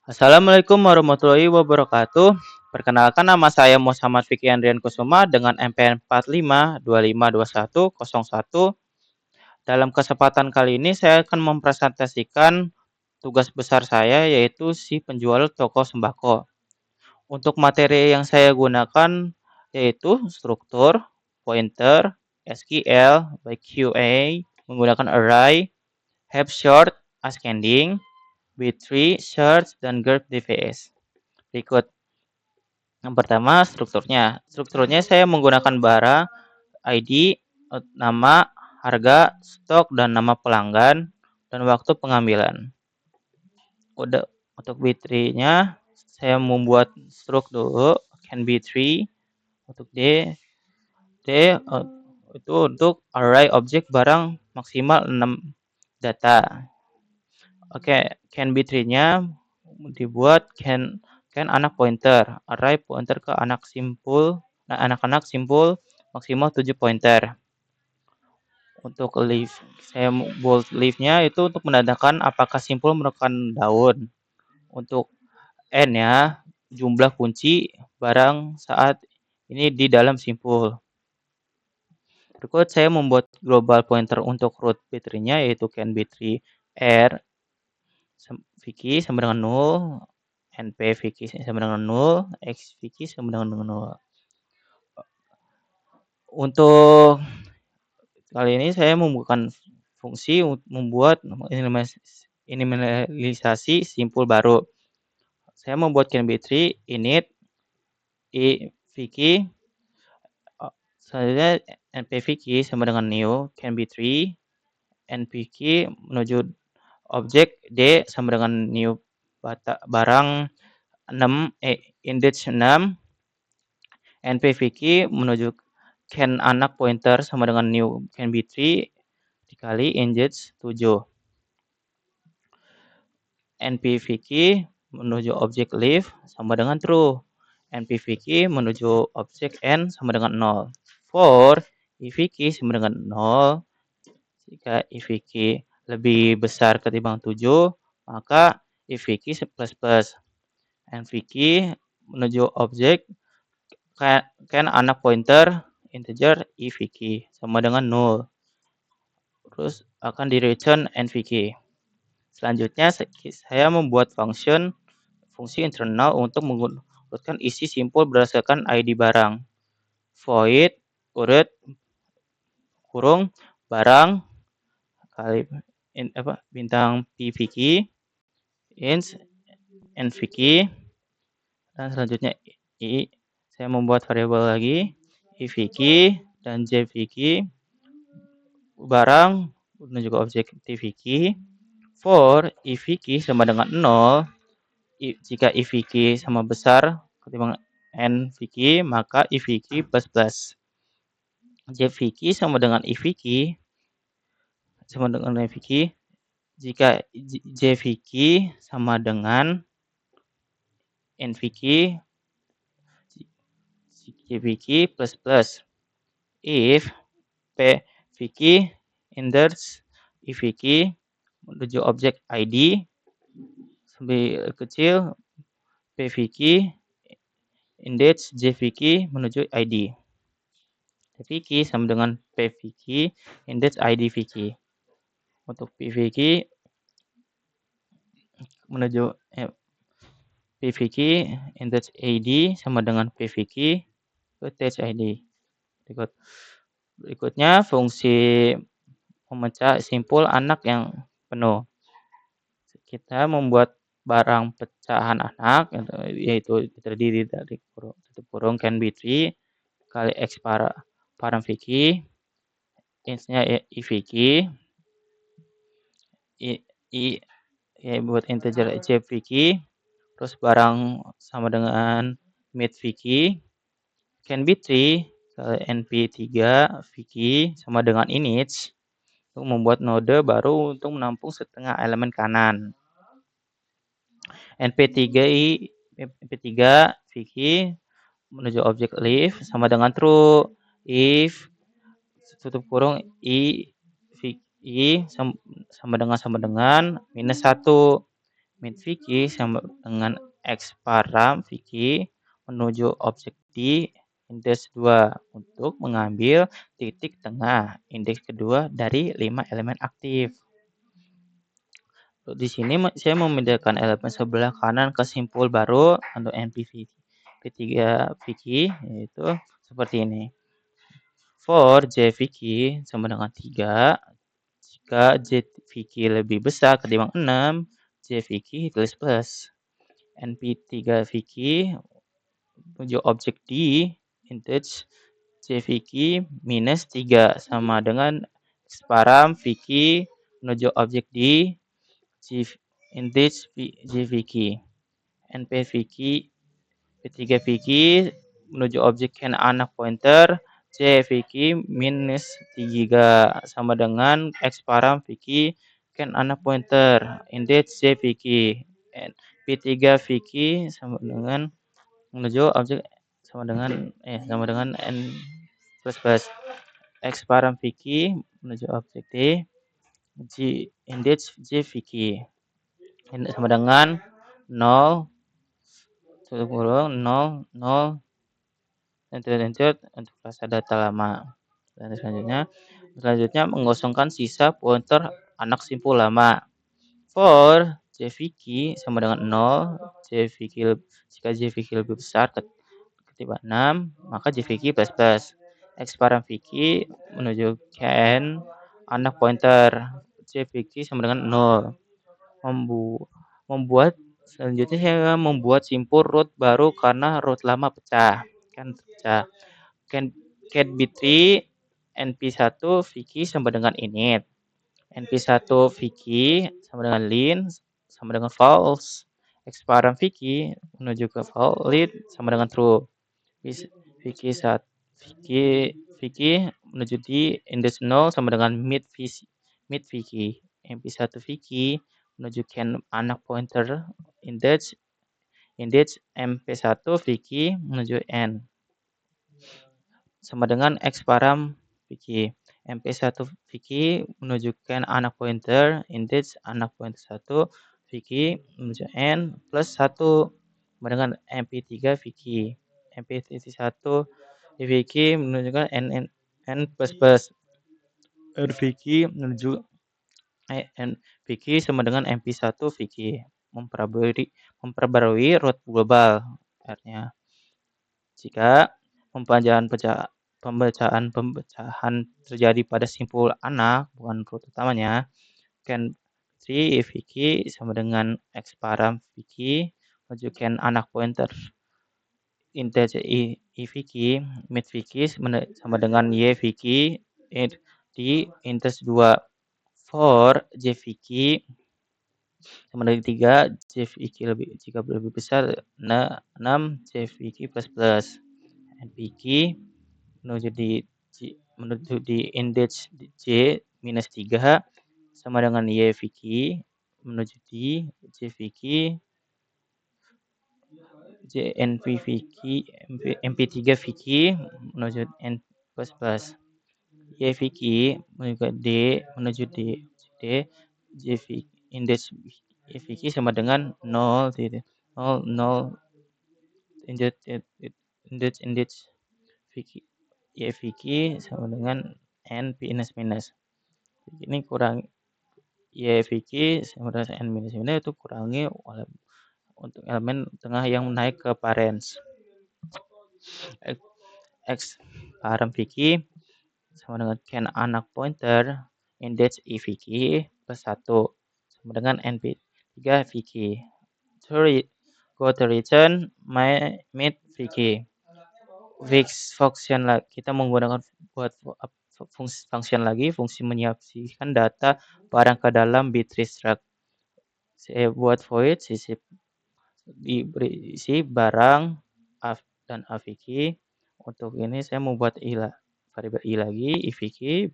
Assalamualaikum warahmatullahi wabarakatuh. Perkenalkan nama saya Muhammad Fikri Andrian Kusuma dengan MPN 45252101. Dalam kesempatan kali ini saya akan mempresentasikan tugas besar saya yaitu si penjual toko sembako. Untuk materi yang saya gunakan yaitu struktur, pointer, SQL, by QA, menggunakan array, have short, ascending, B3, search, dan grep DVS. Berikut. Yang pertama strukturnya. Strukturnya saya menggunakan bara, ID, nama, harga, stok, dan nama pelanggan, dan waktu pengambilan. Udah untuk B3-nya saya membuat struk dulu, can B3. Untuk D itu untuk array objek barang maksimal 6 data. Oke, can B3-nya dibuat can anak pointer, array pointer ke anak simpul, anak-anak simpul maksimal 7 pointer. Untuk leaf, saya bold leaf-nya itu untuk menandakan apakah simpul merupakan daun. Untuk n ya, jumlah kunci barang saat ini di dalam simpul. Berikut saya membuat global pointer untuk root B3-nya yaitu can B3 R Vicky sama dengan 0, NP Vicky sama dengan 0, X Vicky sama dengan 0. Untuk kali ini saya membuka fungsi membuat minimalisasi simpul baru. Saya membuat can B3 init I Vicky, selanjutnya NP Vicky sama dengan new can B3 NPK menuju objek D sama dengan new barang 6 index 6 NPVK menuju can anak pointer sama dengan new can B3 dikali index 7. NPVK menuju objek leaf sama dengan true. NPVK menuju objek n sama dengan 0. For IVK sama dengan 0. Jika IVK lebih besar ketimbang 7, maka IVK plus. NVK menuju objek can anak pointer integer IVK sama dengan 0. Terus akan di return NVK. Selanjutnya saya membuat fungsi internal untuk mengurutkan isi simpul berdasarkan ID barang. Void urut kurung barang kali bintang PVK int NVK, dan selanjutnya saya membuat variabel lagi IVK dan JVK barang dan juga objek TVK. For IVK sama dengan 0, jika IVK sama besar ketimbang NVK, maka IVK plus. JVK sama dengan IVK sama dengan NVK, jika JVK sama dengan NVK, JVK plus. If PVK index IVK menuju objek ID lebih kecil PVK index JVK menuju ID. PVK sama dengan PVK index ID VK. Untuk PVK menuju PVK index ID sama dengan PVK attach ID. Berikutnya fungsi memecah simpul anak yang penuh. Kita membuat barang pecahan anak yaitu terdiri dari tutup kurung can B3 kali X parang Vicky, int-nya IVK, buat integer J Vicky, terus barang sama dengan mid Vicky, can B3 kali NP3 Vicky sama dengan init untuk membuat node baru untuk menampung setengah elemen kanan. NP3 Vicky menuju objek leaf sama dengan true. If tutup kurung I sama dengan minus 1. Mid Vicky sama dengan X param Vicky menuju objek D indeks 2 untuk mengambil titik tengah indeks kedua dari 5 elemen aktif. Di sini saya memindahkan elemen sebelah kanan ke simpul baru untuk NPV P3 Vicky yaitu seperti ini. For J Vicky sama dengan 3, jika J Vicky lebih besar ketimbang 6, J Vicky tulis plus. NP3 Vicky menuju objek D index J Vicky minus 3 sama dengan X param Vicky menuju objek D J index J Vicky. NP Vicky P3 Vicky menuju objek can anak pointer J Vicky minus 3 sama dengan X param Vicky can anak pointer index J Vicky. P3 Vicky sama dengan menuju objek sama dengan n plus plus X param Vicky menuju objek D J index J Vicky ini sama dengan 0 tutup kurung 0 0 lanjut untuk rasa data lama. Dan selanjutnya mengosongkan sisa pointer anak simpul lama. For J Vicky sama dengan 0, J Vicky jika J Vicky lebih besar ketimbang 6, maka J Vicky plus plus. X param Vicky menuju N anak pointer J Vicky sama dengan 0. Membuat selanjutnya saya membuat simpul root baru karena root lama pecah. Kan pecah. Cat B3 NP1 Vicky sama dengan init. NP1 Vicky sama dengan lin sama dengan false. X param Vicky menuju ke valid sama dengan true. Vicky Vicky menuju di index 0 sama dengan mid Vicky. MP1 Vicky menuju can anak pointer index MP1 Vicky menuju n sama dengan X param Vicky. MP1 Vicky menunjukkan anak pointer index anak pointer 1 Vicky menuju n plus 1 sama dengan MP3 Vicky. MP1 Vicky menunjukkan n plus plus R Vicky menuju n Vicky sama dengan MP1 Vicky memperbarui root global R-nya. Jika pembacahan terjadi pada simpul anak bukan root utamanya, can 3 Vicky sama dengan X param Vicky menunjukkan anak pointer integer I Vicky mid Vicky sama dengan Y Vicky di index 2 for J Vicky sama dengan 3 J Vicky jika lebih besar 6 J Vicky plus plus n Vicky menuju di index J minus 3 sama dengan Y Vicky menuju di J Vicky JNP Vicky MP3 Vicky menuju N plus plus Y Vicky menuju D J Vicky index Y Vicky sama dengan 0 0 index Vicky Y Vicky sama dengan N minus minus ini kurang Y Vicky sama dengan N minus minus itu kurangi untuk elemen tengah yang naik ke parens. X param Vicky sama dengan can anak pointer index I Vicky plus 1 sama dengan NP3 Vicky. Go to return my mid Vicky. Fix function kita menggunakan buat function lagi fungsi menyiapkan data barang ke dalam B3 struct. Saya buat void sisi berisi barang dan Vicky. Untuk ini saya membuat variabel i lagi I Vicky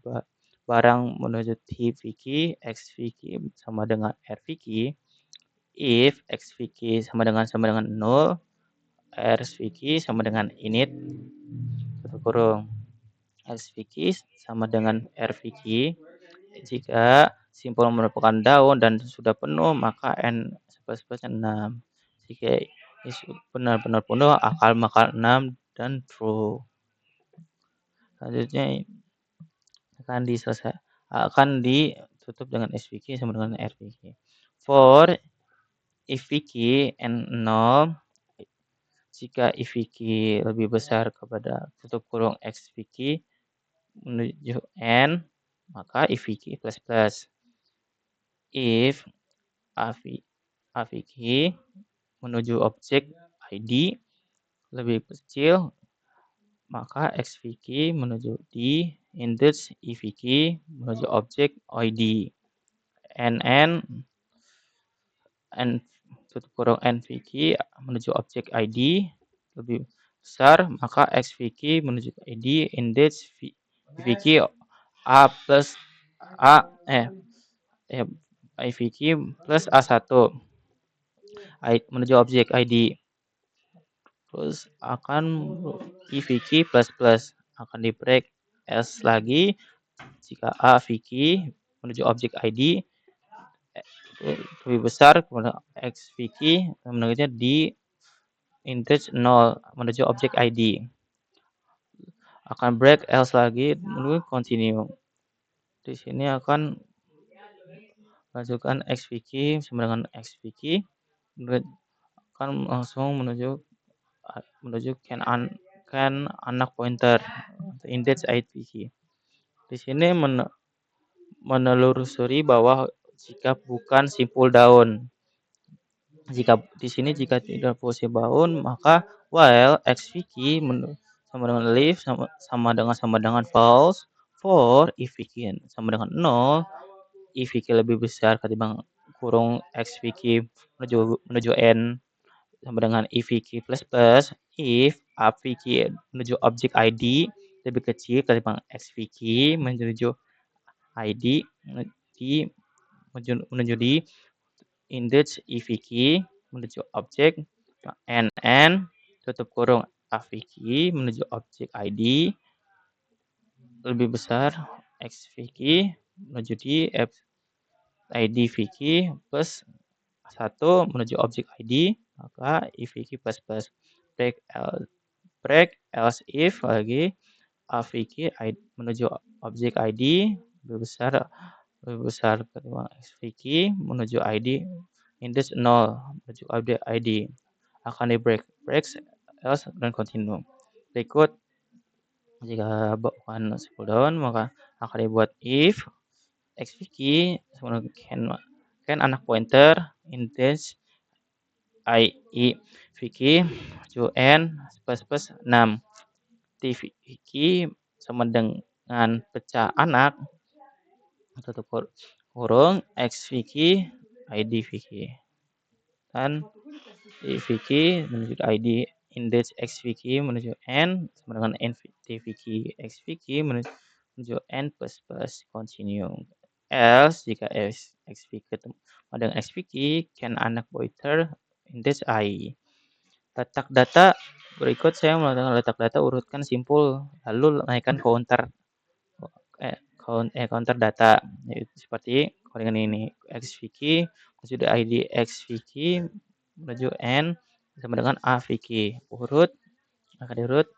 barang menuju T Vicky X Vicky sama dengan R Vicky. If X Vicky sama dengan 0 R Vicky sama dengan init tutup kurung X Vicky sama dengan R Vicky. Jika simpul merupakan daun dan sudah penuh maka n plus plus 6. Jika benar-benar penuh maka 6 dan true. Selanjutnya akan ditutup dengan SVK sama dengan RVK. For if VK and 0, jika if VK lebih besar kepada tutup kurung XVK menuju N, maka if VK plus plus. If AVK menuju objek ID lebih kecil, maka XVK menuju D, index EVK menuju objek ID. NN tutup kurung NVK menuju objek ID lebih besar, maka XVK menuju ID index EVK A plus A IVK plus A1 menuju objek ID. Terus akan IVK plus plus akan di break else lagi jika AVK menuju objek ID lebih besar kepada XVK menurutnya di index 0 menuju objek ID. Akan break else lagi menuju continue. Di sini akan masukkan XVK sama dengan XVK akan langsung menuju can anak pointer index IVK. Di sini menelusuri bahwa jika bukan simpul daun. Jika di sini jika tidak posisi daun, maka while XVK sama dengan leaf sama dengan false. For IVK sama dengan 0, IVK lebih besar ketimbang kurung XVK menuju N sama dengan IVK plus plus. If AVK menuju objek ID lebih kecil ketimbang XVK menuju ID menuju di index IVK menuju objek NN tutup kurung AVK menuju objek ID lebih besar XVK menuju di ID VK plus 1 menuju objek ID, maka IVK plus plus. Break else if lagi AVK menuju objek ID lebih besar ketimbang XVK menuju ID index 0 menuju objek ID. Akan di break else dan continue. Berikut jika bukan simpul daun maka akan dibuat if XVK sama can anak pointer index VK to N plus plus 6. TVK sama dengan pecah anak tutup kurung XVK ID VK dan TVK menuju ID index XVK menuju N sama dengan TVK XVK menuju N plus plus continue. Else jika XVK ketemu dengan XVK can anak pointer index I. Letak data berikut saya melakukan letak data urutkan simpul lalu naikkan counter data seperti dengan ini XVK menuju ID XVK menuju N sama dengan AVK akan diurut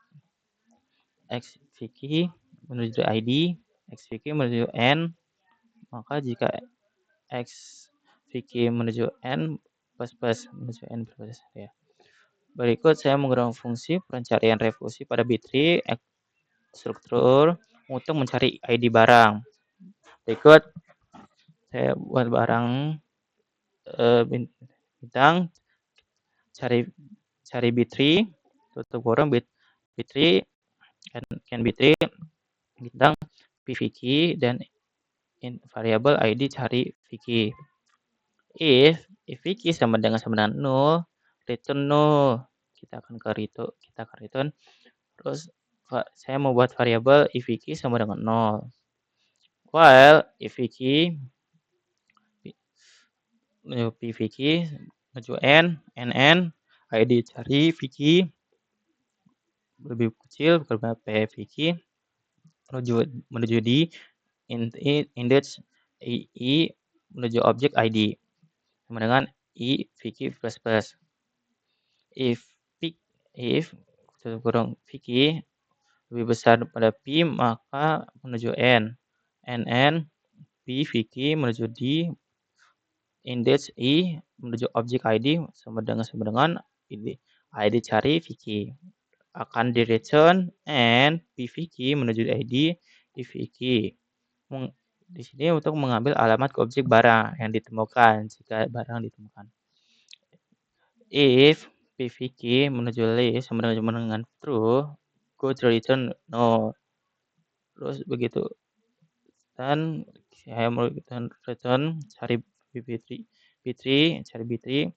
XVK menuju ID XVK menuju N, maka jika XVK menuju N plus menuju N plus ya. Berikut saya menggunakan fungsi pencarian revolusi pada B3 struktur untuk mencari ID barang. Berikut saya buat barang bintang cari B3 tutup kurung B3 can B3 bintang PVK dan variabel ID cari VK. If VK sama dengan 0, return 0. Kita akan return. Terus saya mau buat variabel IVK sama dengan 0. While IVK menuju PVK menuju NN ID cari VK lebih kecil karena PVK menuju di index I menuju objek ID sama dengan i Vicky plus plus. If if tutup kurung Vicky lebih besar daripada P maka menuju N. NN P Vicky menuju D, index I menuju objek ID sama dengan ID cari Vicky. Akan di-return and P Vicky menuju ID I Vicky. Di sini untuk mengambil alamat ke objek barang yang ditemukan jika barang ditemukan. If P Vicky menuju list sama dengan true, go to return no. Terus begitu dan saya mau return cari B3 cari B3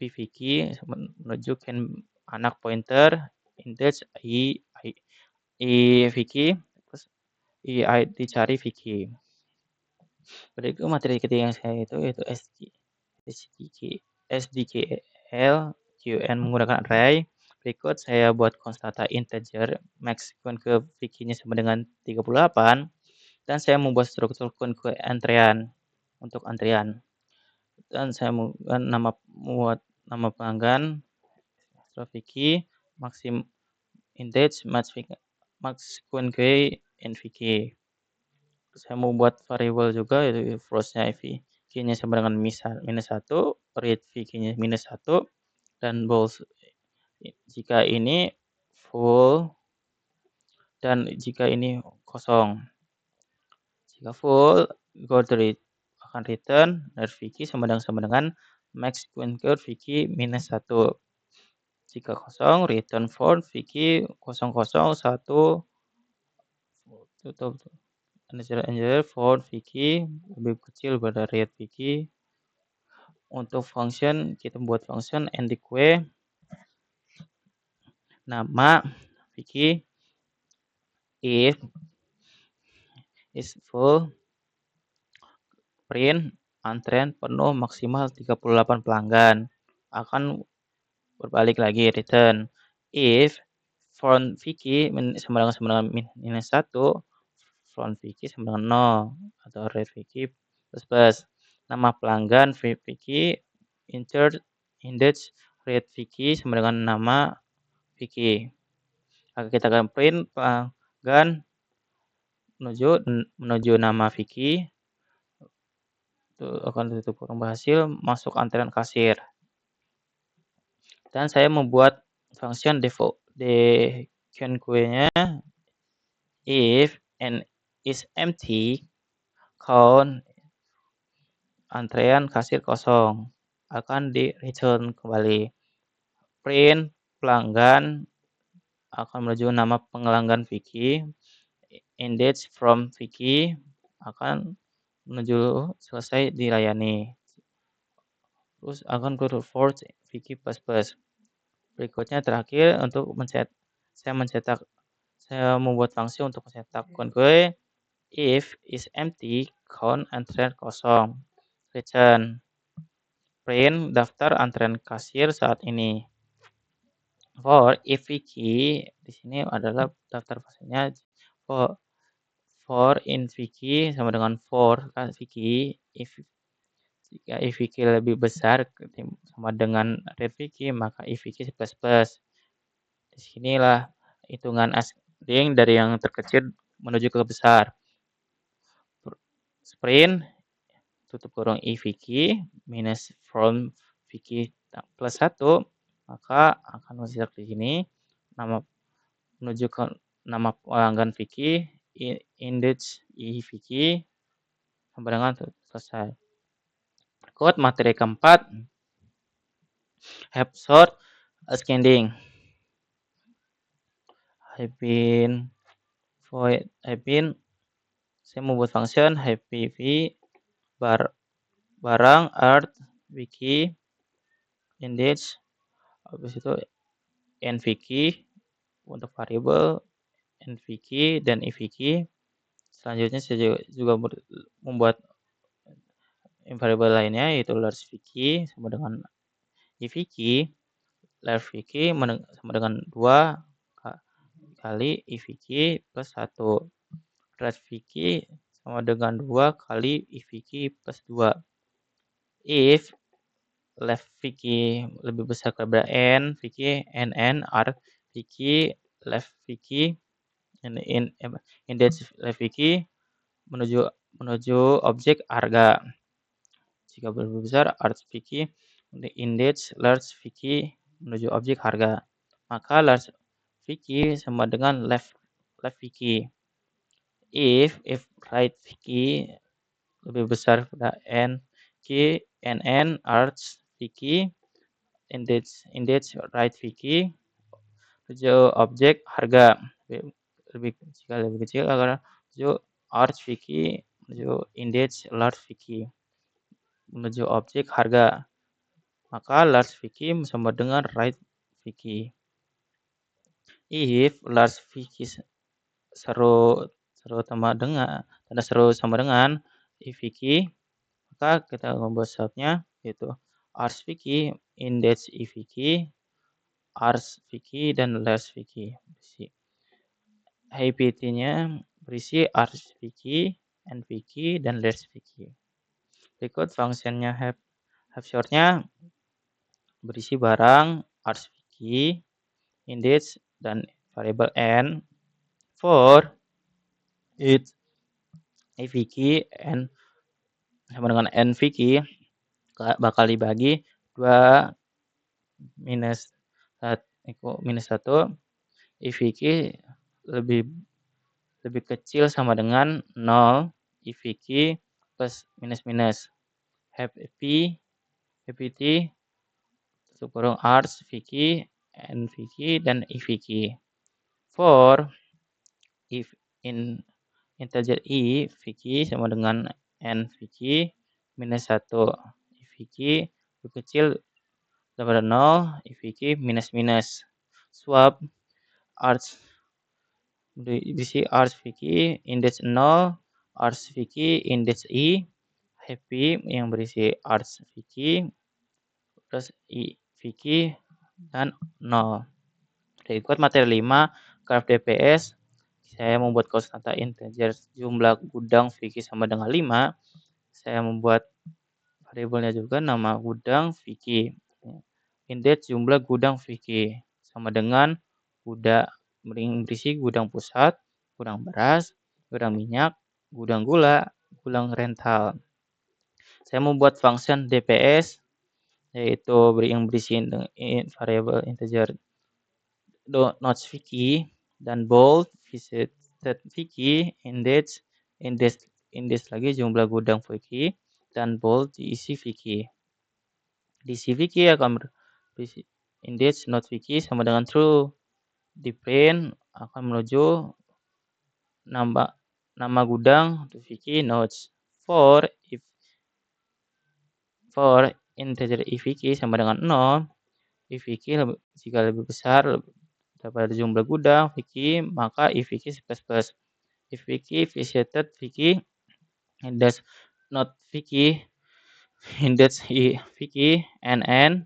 P Vicky menuju anak pointer index I Vicky terus dicari Vicky. Berikut materi ketiga yang saya itu yaitu SDKL QN menggunakan array. Berikut saya buat konstanta integer max ke Vicky-nya sama dengan 38 dan saya membuat struktur ke antrian untuk antrian. Dan saya membuat nama pelanggan Vicky maxim index max ke Vicky. Saya mau buat variabel juga yaitu float-nya Vicky-nya sama dengan -1, read Vicky-nya -1 dan bold jika ini full dan jika ini kosong. Jika full, go to akan return dari Vicky sama dengan max ke Vicky -1. Jika kosong, return for Vicky 001 tutup. Integer for Vicky lebih kecil pada read Vicky. Untuk function kita buat function ndq nama Vicky if is full print antrean penuh maksimal 38 pelanggan akan berbalik lagi return if front Vicky sama dengan -1 front Vicky sama dengan 0 atau read Vicky plus nama pelanggan Vicky insert index read Vicky sama dengan nama Vicky. Maka kita akan print pelanggan menuju nama Vicky. Itu akan tutup kurung berhasil masuk antrian kasir. Dan saya membuat function default nya if n is empty count antrean kasir kosong akan di return kembali. Print pelanggan akan menuju nama pelanggan Vicky. Index from Vicky akan menuju selesai dilayani. Terus akan ke for Vicky plus plus. Berikutnya terakhir untuk saya membuat fungsi untuk mencetak konvoy if is empty count antrean kosong. Return print daftar antrean kasir saat ini. For if Vicky di sini adalah daftar pasiennya for in Vicky sama dengan for Vicky jika if Vicky lebih besar sama dengan read Vicky maka if Vicky plus plus. Di sinilah hitungan ascending dari yang terkecil menuju ke besar. Sprint tutup kurung if Vicky minus from Vicky plus 1 maka akan masih di sini menuju ke nama pelanggan Vicky index i Vicky sampai dengan selesai. Berikut materi keempat have short ascending. Saya membuat function happy barang art Vicky index habis itu nVicky untuk variabel nVicky dan iVicky. Selanjutnya saya juga membuat variabel lainnya yaitu large Vicky sama dengan iVicky. Large Vicky sama dengan 2 kali iVicky plus 1. Large Vicky sama dengan 2 kali iVicky plus 2. If left Vicky lebih besar daripada N, Vicky, NN, R, Vicky, left Vicky, index left Vicky menuju menuju objek harga. Jika lebih besar arts Vicky, index large Vicky menuju objek harga. Maka large Vicky sama dengan left Vicky. If right Vicky lebih besar pada N, Q, NN, arts Vicky, index right Vicky menuju objek harga. Jika lebih kecil agar menuju arts Vicky menuju index large Vicky menuju objek harga. Maka large Vicky sama dengan right Vicky. If large Vicky seru sama dengan tanda seru sama dengan if Vicky, maka kita membuat syaratnya yaitu arts Vicky, index if Vicky, arts Vicky dan large Vicky. HPT-nya berisi arts Vicky, N Vicky dan large Vicky. Berikut fungsinya have short-nya berisi barang arts Vicky, index dan variabel n. For it Vicky n sama dengan n Vicky bakal dibagi 2 minus 1 if Vicky lebih kecil sama dengan 0 if Vicky plus minus happy t tutup kurung arts Vicky, n Vicky dan if Vicky. For if in integer i Vicky sama dengan n Vicky minus 1 if Vicky lebih kecil daripada 0 if Vicky minus swap arts berisi arts Vicky index 0 arts Vicky index i happy yang berisi arts Vicky plus i Vicky dan 0. Berikut materi 5 graf DPS. Saya membuat konstanta integer jumlah gudang Vicky sama dengan 5. Saya membuat variabelnya juga nama gudang Vicky. Indeks jumlah gudang Vicky sama dengan berisi gudang pusat, gudang beras, gudang minyak, gudang gula, gudang rental. Saya membuat function DPS yaitu yang berisi variabel integer not Vicky dan bold visited Vicky index lagi jumlah gudang Vicky dan bold diisi Vicky. Diisi Vicky akan berisi index not Vicky sama dengan true. Di print akan menuju nama gudang Vicky notes. For integer if Vicky sama dengan 0, if Vicky jika lebih besar daripada jumlah gudang Vicky, maka if Vicky plus. If Vicky visited Vicky index not Vicky index i Vicky NN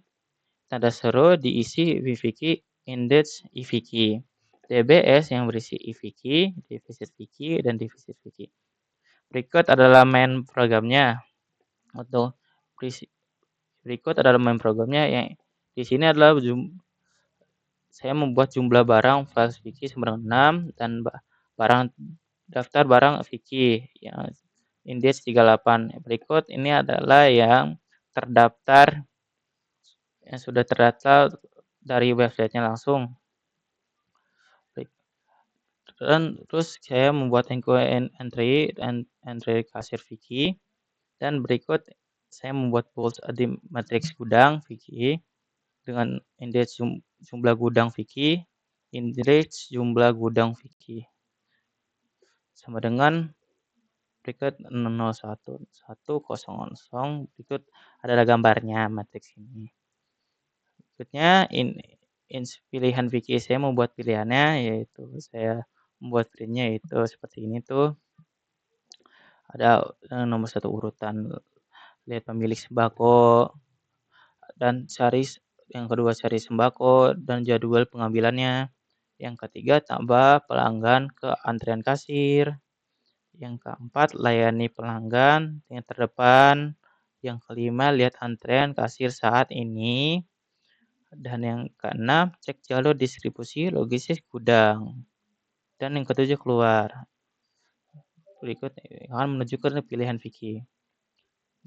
tanda seru diisi Vicky index i Vicky. DBS yang berisi i Vicky, defisit Vicky dan defisit Vicky. Berikut adalah main programnya. Yang di sini adalah saya membuat jumlah barang file Vicky sama dengan 6 dan daftar barang Vicky yang index 38. Berikut ini adalah yang terdaftar yang sudah terdaftar dari websitenya langsung. Dan terus saya membuat entry kasir Vicky dan berikut saya membuat bold di matriks gudang Vicky dengan indeks jumlah gudang Vicky, indeks jumlah gudang Vicky sama dengan berikut 01100. Berikut adalah gambarnya matriks ini. Berikutnya pilihan Vicky saya membuat pilihannya yaitu saya membuat printnya yaitu seperti ini tuh. Ada nomor 1 urutan lihat pemilik sembako dan yang kedua cari sembako dan jadwal pengambilannya. Yang ketiga tambah pelanggan ke antrian kasir. Yang keempat layani pelanggan yang terdepan. Yang kelima, lihat antrean kasir saat ini. Dan yang keenam, cek jalur distribusi logistik gudang. Dan yang ketujuh, keluar. Berikut akan menuju ke pilihan Vicky.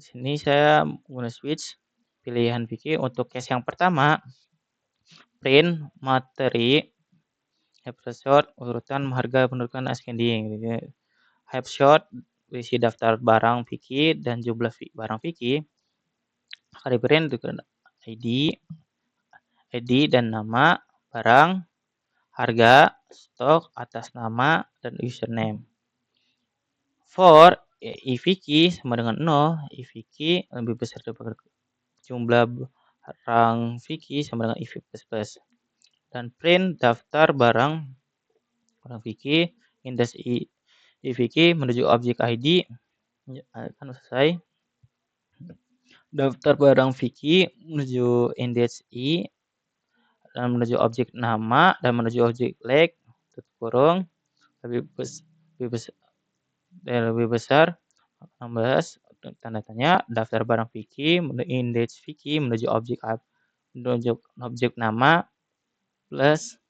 Di sini saya menggunakan switch pilihan Vicky untuk case yang pertama, print materi snapshot urutan harga penurunan ascending. Snapshot berisi daftar barang Vicky dan jumlah barang Vicky akan di-print dengan ID dan nama barang, harga, stok, atas nama, dan username. For e-Vicky sama dengan 0, e-Vicky lebih besar daripada jumlah barang Vicky sama dengan e-plus. Dan print daftar barang Vicky, index e-Vicky menuju objek ID, akan selesai. Daftar barang Vicky menuju index i dan menuju objek nama dan menuju objek leg tutup kurung lebih besar 16 tanda tanya. Daftar barang Vicky menuju index Vicky menuju objek nama plus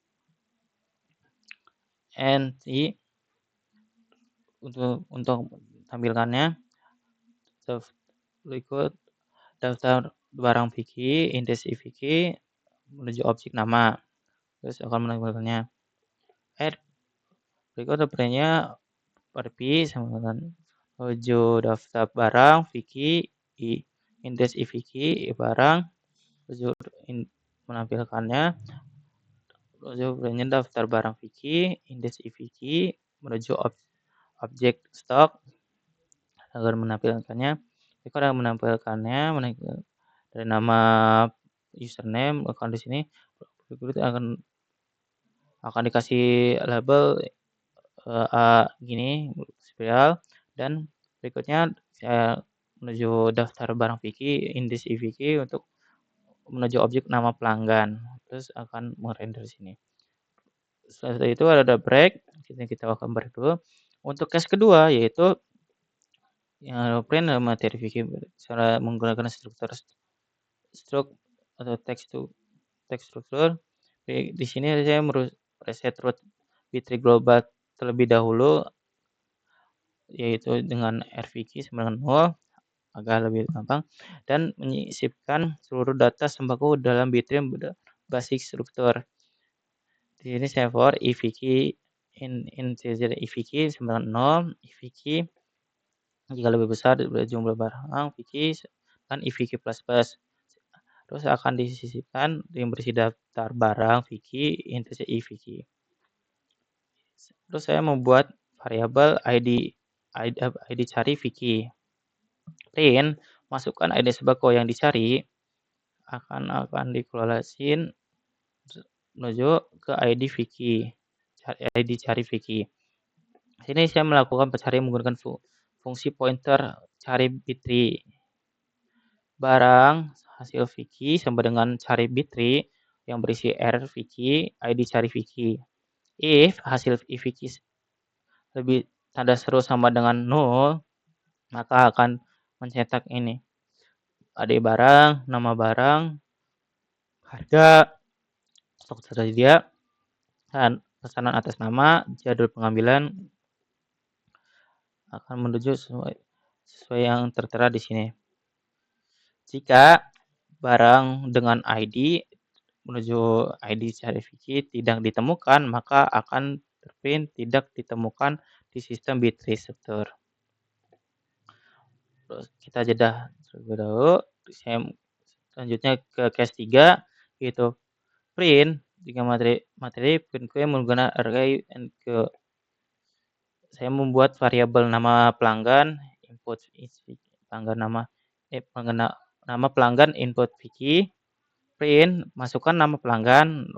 NT untuk tampilkannya. Berikut daftar barang Vicky index Vicky menuju objek nama, terus akan menampilkannya. Berikut daftarnya P sama dengan menuju daftar barang Vicky index Vicky barang menuju menampilkannya. Menuju daftar barang Vicky index Vicky menuju objek stok agar menampilkannya. Jika akan menampilkannya dari nama username akan di sini berikut akan dikasih label gini spiral, dan berikutnya saya menuju daftar barang Vicky index Vicky untuk menuju objek nama pelanggan, terus akan merender sini. Setelah itu ada break, kita akan break dulu. Untuk case kedua yaitu yang print materi Vicky cara menggunakan struktur atau text struktur. Di sini saya reset root Bitry global terlebih dahulu, yaitu dengan RVK sama dengan 0 agar lebih gampang, dan menyisipkan seluruh data sembako dalam Bitry basic struktur. Di sini saya for EVK integer EVK sama dengan 0, EVK jika lebih besar jumlah barang Vicky dan EVK plus. Terus akan disisipkan yang berisi daftar barang Vicky integer EVK. Terus saya membuat variabel ID cari Vicky. Print masukkan ID sembako yang dicari akan dikolasiin menuju ke ID Vicky, ID cari Vicky. Sini saya melakukan pencarian menggunakan fungsi pointer cari Bitry. Barang hasil Vicky sama dengan cari Bitry yang berisi R Vicky, ID cari Vicky. If hasil Vicky lebih tanda seru sama dengan 0, maka akan mencetak ini. ID barang, nama barang, harga, stok tersedia, dan pesanan atas nama, jadwal pengambilan akan menuju sesuai yang tertera di sini. Jika barang dengan ID menuju ID cari Vicky tidak ditemukan, maka akan terprint tidak ditemukan di sistem Bitry struktur. Terus kita jeda terlebih dahulu. Saya selanjutnya ke case 3 yaitu print jika materi print queue menggunakan array and ke. Saya membuat variabel nama pelanggan input pelanggan nama pelanggan input Vicky. Print masukkan nama pelanggan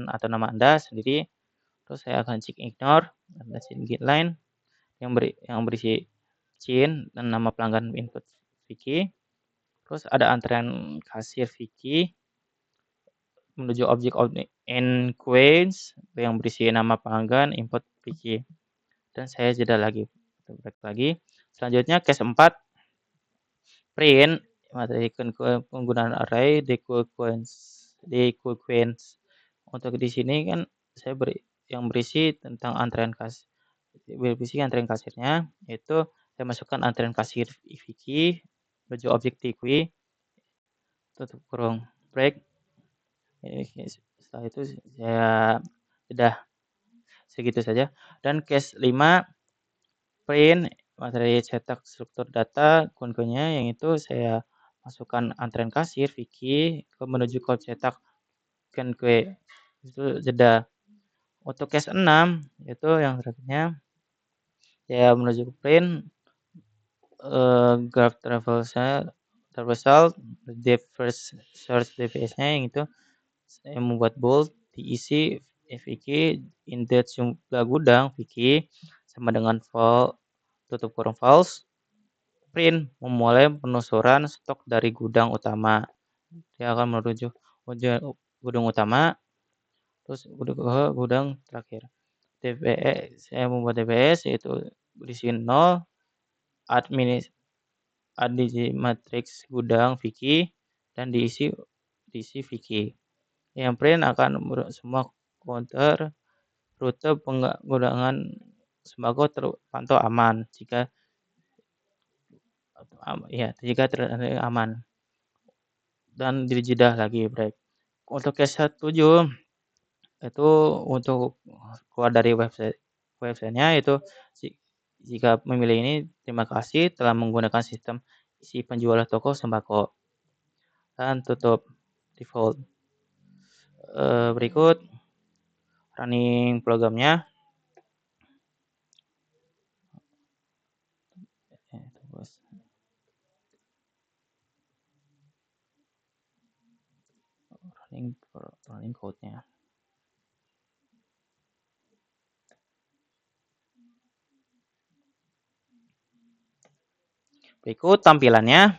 atau nama Anda sendiri. Terus saya akan cek ignore dan get line yang berisi cin dan nama pelanggan input Vicky. Terus ada antrean kasir Vicky menuju objek enquest yang berisi nama pelanggan input Vicky. Dan saya jeda lagi. Selanjutnya case 4 print materi penggunaan array dequenence. Untuk di sini kan saya yang berisi tentang antrian kasirnya, yaitu saya masukkan antrian kasir Vicky, menuju objek TQ, tutup kurung, break. Setelah itu saya sudah segitu saja. Dan case 5 print materi cetak struktur data kunkunya, yang itu saya masukkan antrian kasir Vicky menuju kode cetak kunku itu jeda. Untuk case 6 itu yang terakhirnya saya menuju ke print graph traversal depth first search DPS-nya, yang itu saya membuat bold diisi FIQ index jumlah gudang Vicky sama dengan tutup kurung false. Print memulai penelusuran stok dari gudang utama. Dia akan menuju gudang utama, terus gudang terakhir. saya membuat DPS yaitu berisi 0, adisi matriks gudang Vicky, dan diisi Vicky. Yang print akan semua counter rute penggunaan sembako terpantau aman jika aman, dan dijeda lagi break. Untuk case 7 itu untuk keluar dari websitenya itu jika memilih ini, terima kasih telah menggunakan sistem si penjual toko sembako, dan tutup default. Berikut running programnya. Running code-nya. Berikut tampilannya.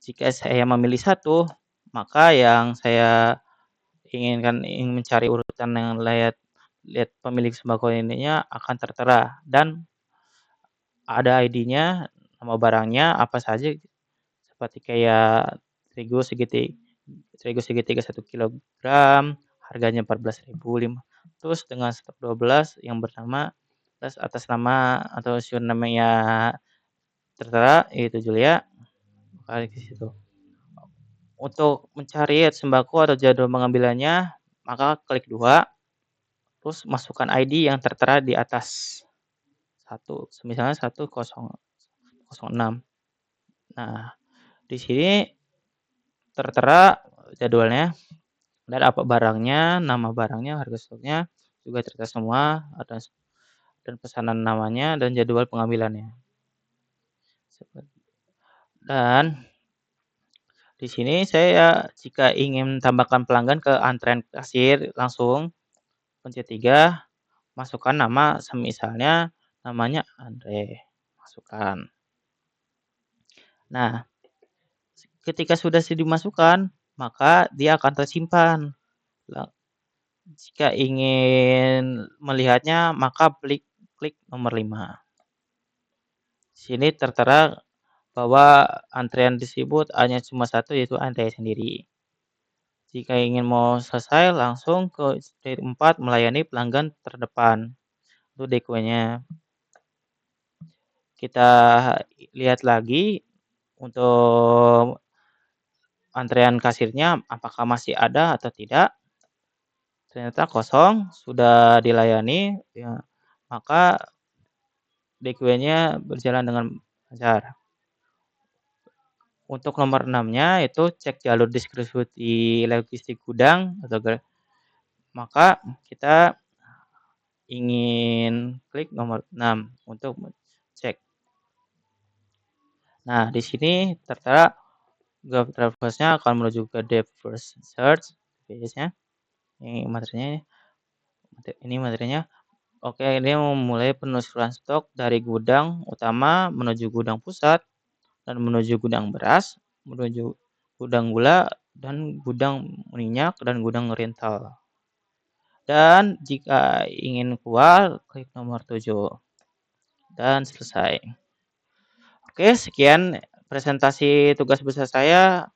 Jika saya memilih satu, maka yang saya ingin mencari urutan yang lihat pemilik sembako ininya akan tertera, dan ada ID-nya, nama barangnya apa saja, seperti kayak terigu segitiga 1 kilogram, harganya 14.500, terus dengan stok 12 yang bernama, terus atas nama atau namanya tertera yaitu Julia, klik di situ. Untuk mencari sembako atau jadwal pengambilannya, maka klik 2, terus masukkan ID yang tertera di atas. Misalnya 1006. Nah, di sini tertera jadwalnya dan apa barangnya, nama barangnya, harga stoknya juga tertera semua, dan pesanan namanya dan jadwal pengambilannya. Dan di sini saya jika ingin tambahkan pelanggan ke antrean kasir, langsung pencet 3, masukkan nama, misalnya namanya Andre, masukkan. Nah, ketika sudah dimasukkan, maka dia akan tersimpan. Jika ingin melihatnya, maka klik nomor 5. Di sini tertera bahwa antrean tersebut hanya cuma satu, yaitu Andre sendiri. Jika ingin mau selesai, langsung ke stage 4 melayani pelanggan terdepan. Itu dekonya. Kita lihat lagi untuk antrean kasirnya apakah masih ada atau tidak. Ternyata kosong, sudah dilayani, ya, maka DQ-nya berjalan dengan lancar. Untuk nomor 6-nya itu cek jalur distribusi logistik gudang, maka kita ingin klik nomor 6 untuk cek. Nah, di sini tertera graph traverse-nya akan menuju ke depth first search DPS-nya. Ini materinya. Oke, ini memulai penelusuran stok dari gudang utama menuju gudang pusat, dan menuju gudang beras, menuju gudang gula, dan gudang minyak, dan gudang rental. Dan jika ingin keluar, klik nomor 7. Dan selesai. Oke, sekian presentasi tugas besar saya.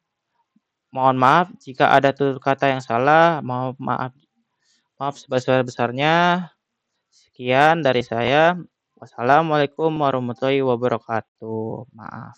Mohon maaf jika ada tutur kata yang salah. Maaf sebesar-besarnya. Sekian dari saya. Wassalamualaikum warahmatullahi wabarakatuh. Maaf.